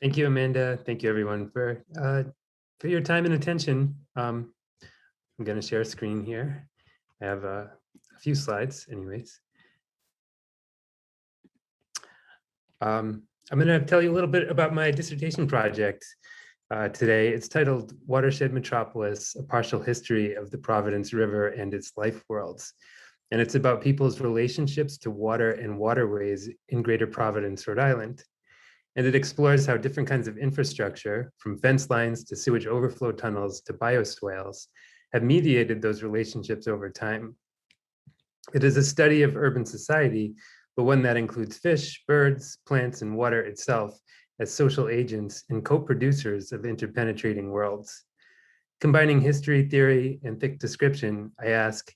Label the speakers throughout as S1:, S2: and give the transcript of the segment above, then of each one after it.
S1: Thank you, Amanda. Thank you, everyone, for your time and attention. I'm going to share a screen here. I have a few slides, anyways. I'm going to tell you a little bit about my dissertation project today. It's titled Watershed Metropolis, a partial history of the Providence River and its Lifeworlds. And it's about people's relationships to water and waterways in Greater Providence, Rhode Island. And it explores how different kinds of infrastructure, from fence lines to sewage overflow tunnels to bioswales, have mediated those relationships over time. It is a study of urban society, but one that includes fish, birds, plants, and water itself as social agents and co-producers of interpenetrating worlds. Combining history, theory, and thick description, I ask,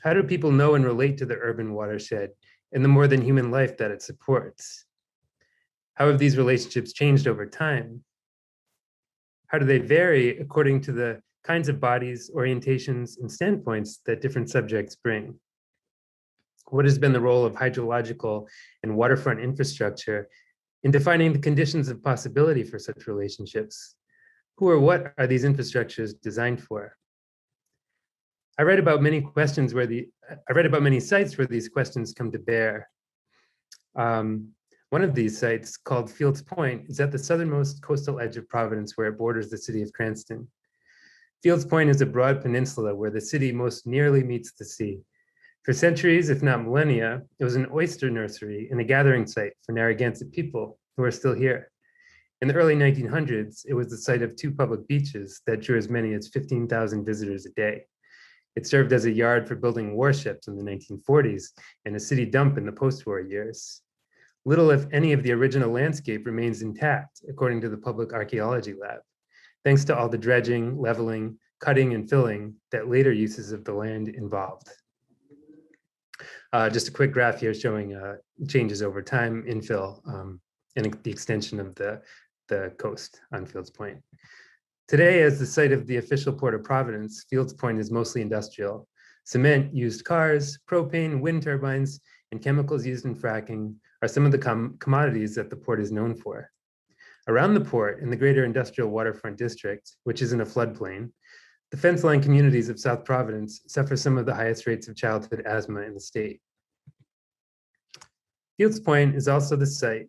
S1: how do people know and relate to the urban watershed and the more than human life that it supports? How have these relationships changed over time? How do they vary according to the kinds of bodies, orientations, and standpoints that different subjects bring? What has been the role of hydrological and waterfront infrastructure in defining the conditions of possibility for such relationships? Who or what are these infrastructures designed for? I read about many sites where these questions come to bear. One of these sites, called Fields Point, is at the southernmost coastal edge of Providence, where it borders the city of Cranston. Fields Point is a broad peninsula where the city most nearly meets the sea. For centuries, if not millennia, it was an oyster nursery and a gathering site for Narragansett people who are still here. In the early 1900s, it was the site of 2 public beaches that drew as many as 15,000 visitors a day. It served as a yard for building warships in the 1940s and a city dump in the post-war years. Little, if any, of the original landscape remains intact, according to the Public Archaeology Lab, thanks to all the dredging, leveling, cutting, and filling that later uses of the land involved. Just a quick graph here showing changes over time, infill, and the extension of the coast on Fields Point. Today, as the site of the official port of Providence, Fields Point is mostly industrial. Cement, used cars, propane, wind turbines, and chemicals used in fracking are some of the commodities that the port is known for. Around the port, in the greater industrial waterfront district, which is in a floodplain, the fence line communities of South Providence suffer some of the highest rates of childhood asthma in the state. Fields Point is also the site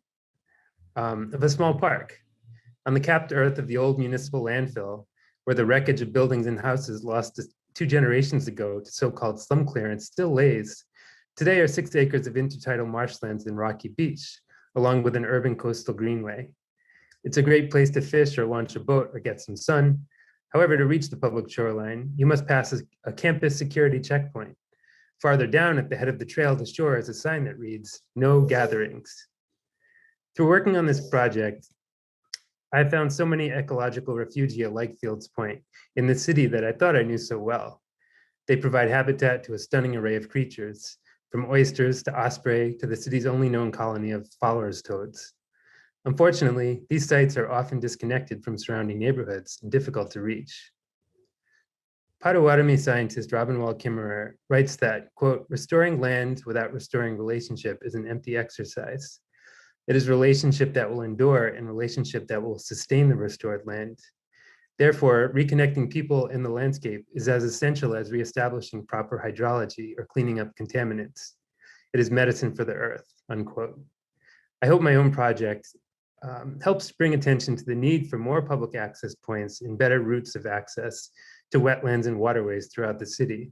S1: of a small park on the capped earth of the old municipal landfill, where the wreckage of buildings and houses lost 2 generations ago to so-called slum clearance still lays. Today are 6 acres of intertidal marshlands in Rocky Beach, along with an urban coastal greenway. It's a great place to fish or launch a boat or get some sun. However, to reach the public shoreline, you must pass a campus security checkpoint. Farther down at the head of the trail to shore is a sign that reads, "No gatherings." Through working on this project, I found so many ecological refugia like Fields Point in the city that I thought I knew so well. They provide habitat to a stunning array of creatures, from oysters to osprey to the city's only known colony of Fowler's toads. Unfortunately, these sites are often disconnected from surrounding neighborhoods and difficult to reach. Potawatomi scientist Robin Wall Kimmerer writes that, quote, "Restoring land without restoring relationship is an empty exercise. It is relationship that will endure and relationship that will sustain the restored land. Therefore, reconnecting people in the landscape is as essential as reestablishing proper hydrology or cleaning up contaminants. It is medicine for the earth," unquote. I hope my own project helps bring attention to the need for more public access points and better routes of access to wetlands and waterways throughout the city.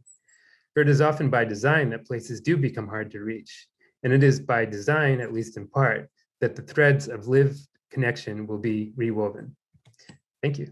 S1: For it is often by design that places do become hard to reach. And it is by design, at least in part, that the threads of lived connection will be rewoven. Thank you.